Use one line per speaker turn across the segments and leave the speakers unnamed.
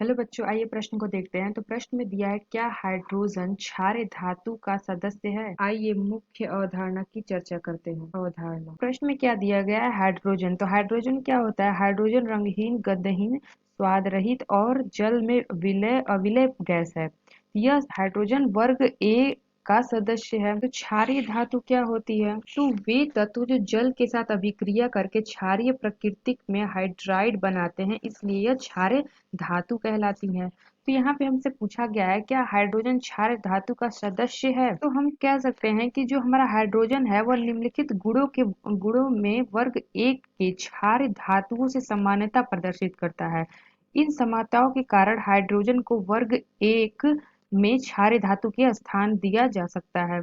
Hello बच्चों, आइए प्रश्न को देखते हैं। तो प्रश्न में दिया है, क्या हाइड्रोजन क्षारीय धातु का सदस्य है? आइए मुख्य अवधारणा की चर्चा करते हैं। अवधारणा प्रश्न में क्या दिया गया है? हाइड्रोजन। तो हाइड्रोजन क्या होता है? हाइड्रोजन रंगहीन, गंधहीन, स्वाद रहित और जल में अविलय गैस है। यह हाइड्रोजन वर्ग ए का सदस्य है। तो क्षारीय धातु क्या होती है? तो वे तत्व जो जल के साथ अभिक्रिया करके क्षारीय प्रकृति में हाइड्राइड बनाते हैं, इसलिए यह क्षारीय धातु कहलाती हैं। तो यहाँ पे हमसे पूछा गया है, क्या हाइड्रोजन क्षारीय धातु का सदस्य है? तो हम कह सकते हैं कि जो हमारा हाइड्रोजन है वह निम्नलिखित गुणों में वर्ग एक के क्षारीय धातुओं से समानता प्रदर्शित करता है। इन समानताओं के कारण हाइड्रोजन को वर्ग एक में क्षारीय धातु के स्थान दिया जा सकता है।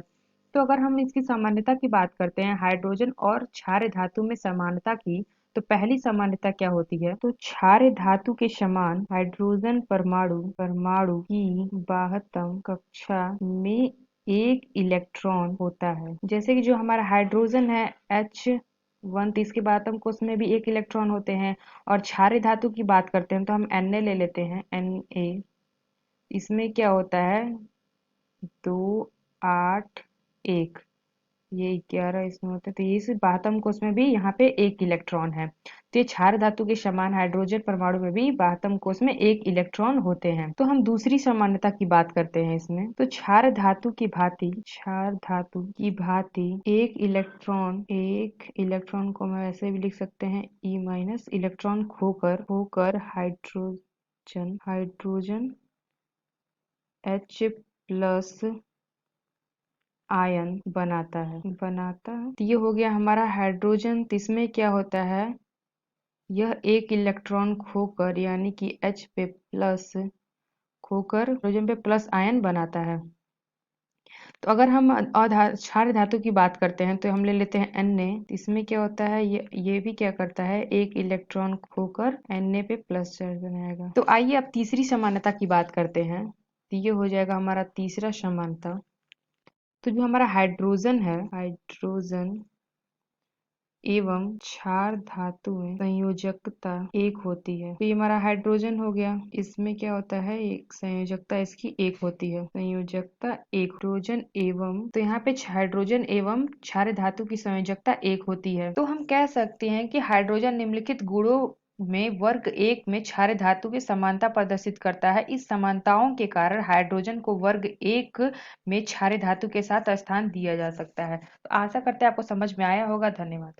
तो अगर हम इसकी सामान्यता की बात करते हैं, हाइड्रोजन और क्षारीय धातु में समानता की, तो पहली सामान्यता क्या होती है? तो क्षारीय धातु के समान हाइड्रोजन परमाणु की बाह्यतम कक्षा में एक इलेक्ट्रॉन होता है। जैसे कि जो हमारा हाइड्रोजन है H1, तो इसके बाह्यतम कोश में भी एक इलेक्ट्रॉन होते हैं। और क्षारीय धातु की बात करते हैं तो हम Na ले लेते हैं, Na। इसमें क्या होता है? 2, 8, 1, ये 11 इसमें होता है। तो इस बाह्यतम कोश में भी यहाँ पे एक इलेक्ट्रॉन है। तो ये क्षार धातु के समान हाइड्रोजन परमाणु में भी बाह्यतम कोश में एक इलेक्ट्रॉन होते हैं। तो हम दूसरी सामान्यता की बात करते हैं इसमें। तो क्षार धातु की भांति एक इलेक्ट्रॉन को हम ऐसे भी लिख सकते हैं, E- इलेक्ट्रॉन खोकर हाइड्रोजन H+ आयन बनाता है। तो ये हो गया हमारा हाइड्रोजन। तो इसमें क्या होता है? यह एक इलेक्ट्रॉन खोकर, यानी कि H पे प्लस खोकर हाइड्रोजन पे प्लस आयन बनाता है। तो अगर हम क्षार धातु की बात करते हैं तो हम ले लेते हैं Na। इसमें क्या होता है? ये भी क्या करता है? एक इलेक्ट्रॉन खोकर Na पे प्लस चार्ज बनाएगा। तो आइए अब तीसरी समानता की बात करते हैं। तो ये हो जाएगा हमारा तीसरा समानता। तो जो हमारा हाइड्रोजन है, हाइड्रोजन एवं क्षार धातु में संयोजकता एक होती है। तो ये हमारा हाइड्रोजन हो गया। इसमें क्या होता है? एक संयोजकता इसकी एक होती है। संयोजकता एक हाइड्रोजन एवं, तो यहाँ पे हाइड्रोजन एवं क्षार धातु की संयोजकता एक होती है। तो हम कह सकते हैं कि हाइड्रोजन निम्नलिखित गुणों में वर्ग एक में क्षार धातु की समानता प्रदर्शित करता है। इस समानताओं के कारण हाइड्रोजन को वर्ग एक में क्षारीय धातु के साथ स्थान दिया जा सकता है। तो आशा करते हैं आपको समझ में आया होगा। धन्यवाद।